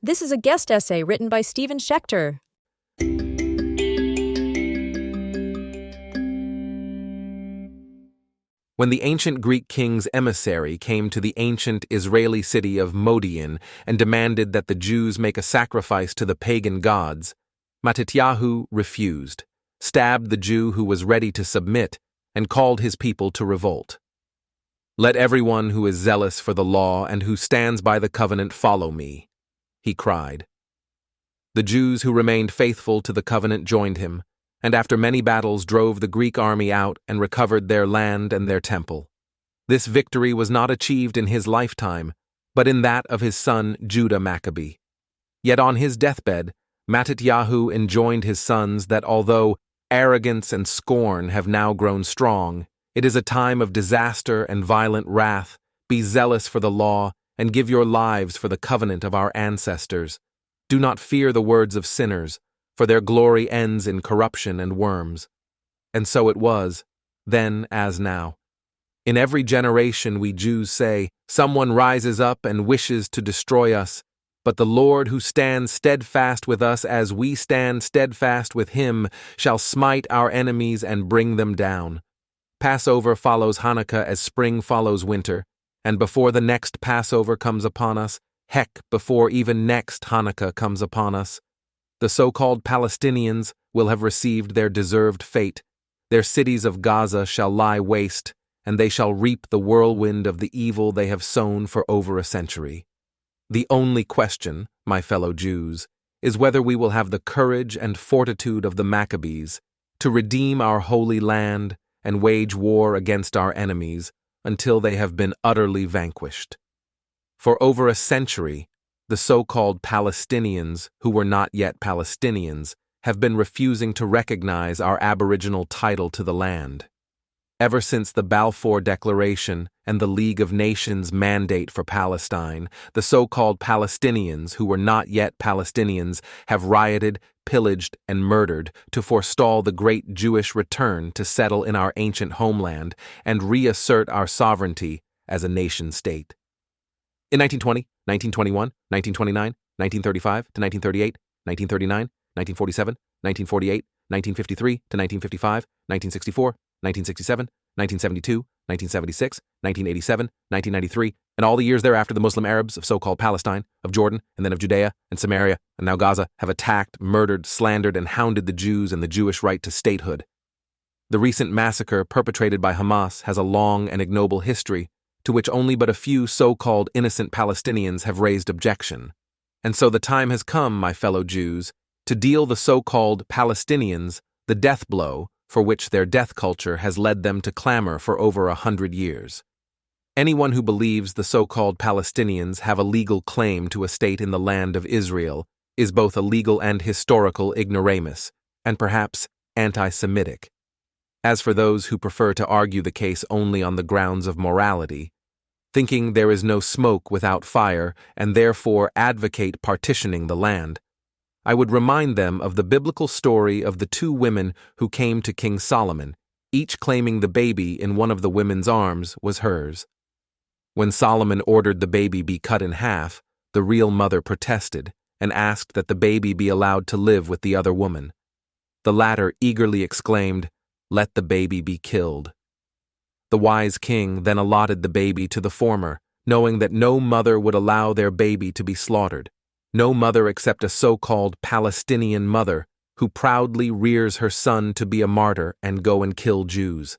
This is a guest essay written by Stephen Schechter. When the ancient Greek king's emissary came to the ancient Israeli city of Modian and demanded that the Jews make a sacrifice to the pagan gods, Matityahu refused, stabbed the Jew who was ready to submit, and called his people to revolt. "Let everyone who is zealous for the law and who stands by the covenant follow me," he cried. The Jews who remained faithful to the covenant joined him, and after many battles drove the Greek army out and recovered their land and their temple. This victory was not achieved in his lifetime, but in that of his son Judah Maccabee. Yet on his deathbed, Matityahu enjoined his sons that although arrogance and scorn have now grown strong, it is a time of disaster and violent wrath. Be zealous for the law and give your lives for the covenant of our ancestors. Do not fear the words of sinners, for their glory ends in corruption and worms. And so it was, then as now. In every generation we Jews say, someone rises up and wishes to destroy us, but the Lord who stands steadfast with us as we stand steadfast with him shall smite our enemies and bring them down. Passover follows Hanukkah as spring follows winter, and before the next Passover comes upon us, heck, before even next Hanukkah comes upon us, the so-called Palestinians will have received their deserved fate. Their cities of Gaza shall lie waste, and they shall reap the whirlwind of the evil they have sown for over a century. The only question, my fellow Jews, is whether we will have the courage and fortitude of the Maccabees to redeem our holy land and wage war against our enemies until they have been utterly vanquished. For over a century, the so-called Palestinians, who were not yet Palestinians, have been refusing to recognize our aboriginal title to the land. Ever since the Balfour Declaration and the League of Nations mandate for Palestine, the so-called Palestinians, who were not yet Palestinians, have rioted, pillaged, and murdered to forestall the great Jewish return to settle in our ancient homeland and reassert our sovereignty as a nation-state. In 1920, 1921, 1929, 1935 to 1938, 1939, 1947, 1948, 1953 to 1955, 1964, 1967, 1972, 1976, 1987, 1993, and all the years thereafter, the Muslim Arabs of so-called Palestine, of Jordan, and then of Judea and Samaria, and now Gaza, have attacked, murdered, slandered, and hounded the Jews and the Jewish right to statehood. The recent massacre perpetrated by Hamas has a long and ignoble history, to which only but a few so-called innocent Palestinians have raised objection. And so the time has come, my fellow Jews, to deal the so-called Palestinians the death blow for which their death culture has led them to clamor for over 100 years. Anyone who believes the so-called Palestinians have a legal claim to a state in the land of Israel is both a legal and historical ignoramus, and perhaps anti-Semitic. As for those who prefer to argue the case only on the grounds of morality, thinking there is no smoke without fire and therefore advocate partitioning the land, I would remind them of the biblical story of the two women who came to King Solomon, each claiming the baby in one of the women's arms was hers. When Solomon ordered the baby be cut in half, the real mother protested and asked that the baby be allowed to live with the other woman. The latter eagerly exclaimed, "Let the baby be killed." The wise king then allotted the baby to the former, knowing that no mother would allow their baby to be slaughtered. No mother except a so-called Palestinian mother who proudly rears her son to be a martyr and go and kill Jews.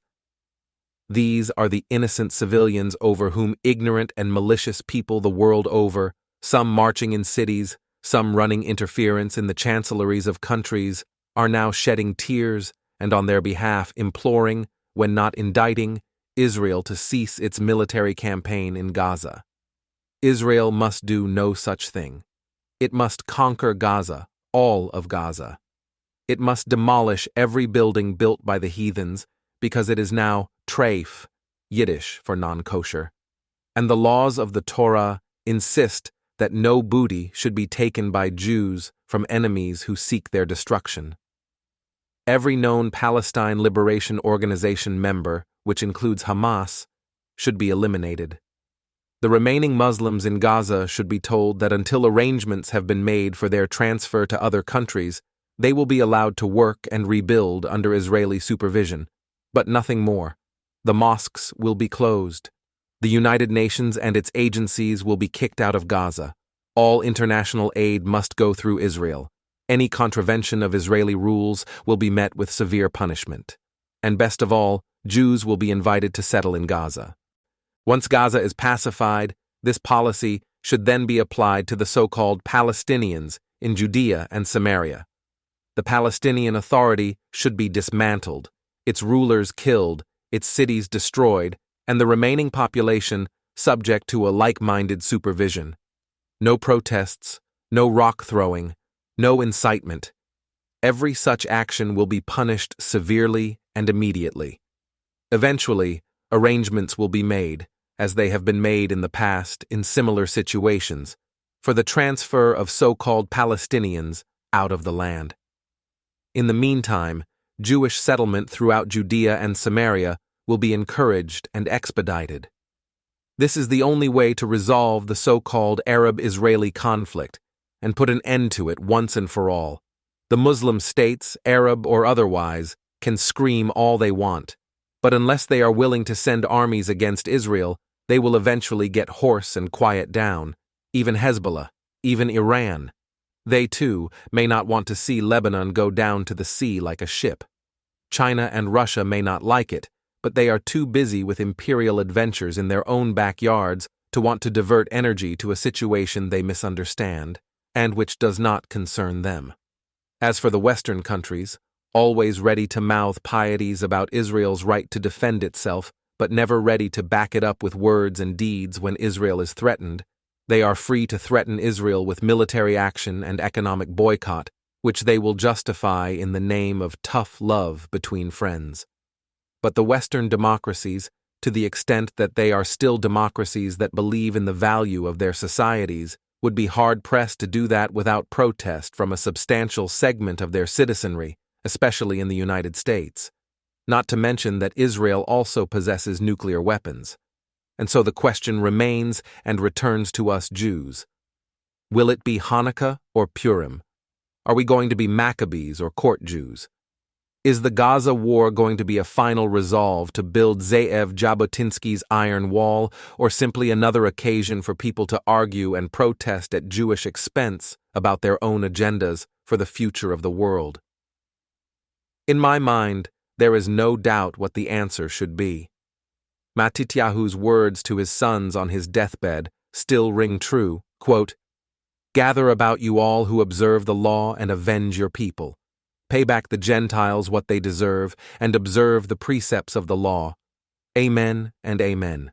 These are the innocent civilians over whom ignorant and malicious people the world over, some marching in cities, some running interference in the chancelleries of countries, are now shedding tears and on their behalf imploring, when not indicting, Israel to cease its military campaign in Gaza. Israel must do no such thing. It must conquer Gaza, all of Gaza. It must demolish every building built by the heathens, because it is now treif, Yiddish for non-kosher. And the laws of the Torah insist that no booty should be taken by Jews from enemies who seek their destruction. Every known Palestine Liberation Organization member, which includes Hamas, should be eliminated. The remaining Muslims in Gaza should be told that until arrangements have been made for their transfer to other countries, they will be allowed to work and rebuild under Israeli supervision, but nothing more. The mosques will be closed. The United Nations and its agencies will be kicked out of Gaza. All international aid must go through Israel. Any contravention of Israeli rules will be met with severe punishment. And best of all, Jews will be invited to settle in Gaza. Once Gaza is pacified, this policy should then be applied to the so-called Palestinians in Judea and Samaria. The Palestinian Authority should be dismantled, its rulers killed, its cities destroyed, and the remaining population subject to a like-minded supervision. No protests, no rock throwing, no incitement. Every such action will be punished severely and immediately. Eventually, arrangements will be made, as they have been made in the past in similar situations, for the transfer of so-called Palestinians out of the land. In the meantime, Jewish settlement throughout Judea and Samaria will be encouraged and expedited. This is the only way to resolve the so-called Arab-Israeli conflict and put an end to it once and for all. The Muslim states, Arab or otherwise, can scream all they want, but unless they are willing to send armies against Israel, they will eventually get hoarse and quiet down. Even Hezbollah, even Iran. They, too, may not want to see Lebanon go down to the sea like a ship. China and Russia may not like it, but they are too busy with imperial adventures in their own backyards to want to divert energy to a situation they misunderstand, and which does not concern them. As for the Western countries, always ready to mouth pieties about Israel's right to defend itself, but never ready to back it up with words and deeds when Israel is threatened, they are free to threaten Israel with military action and economic boycott, which they will justify in the name of tough love between friends. But the Western democracies, to the extent that they are still democracies that believe in the value of their societies, would be hard-pressed to do that without protest from a substantial segment of their citizenry, especially in the United States. Not to mention that Israel also possesses nuclear weapons. And so the question remains and returns to us Jews. Will it be Hanukkah or Purim? Are we going to be Maccabees or court Jews? Is the Gaza war going to be a final resolve to build Ze'ev Jabotinsky's Iron Wall, or simply another occasion for people to argue and protest at Jewish expense about their own agendas for the future of the world? In my mind, there is no doubt what the answer should be. Matityahu's words to his sons on his deathbed still ring true, quote, "Gather about you all who observe the law and avenge your people. Pay back the Gentiles what they deserve and observe the precepts of the law. Amen and amen."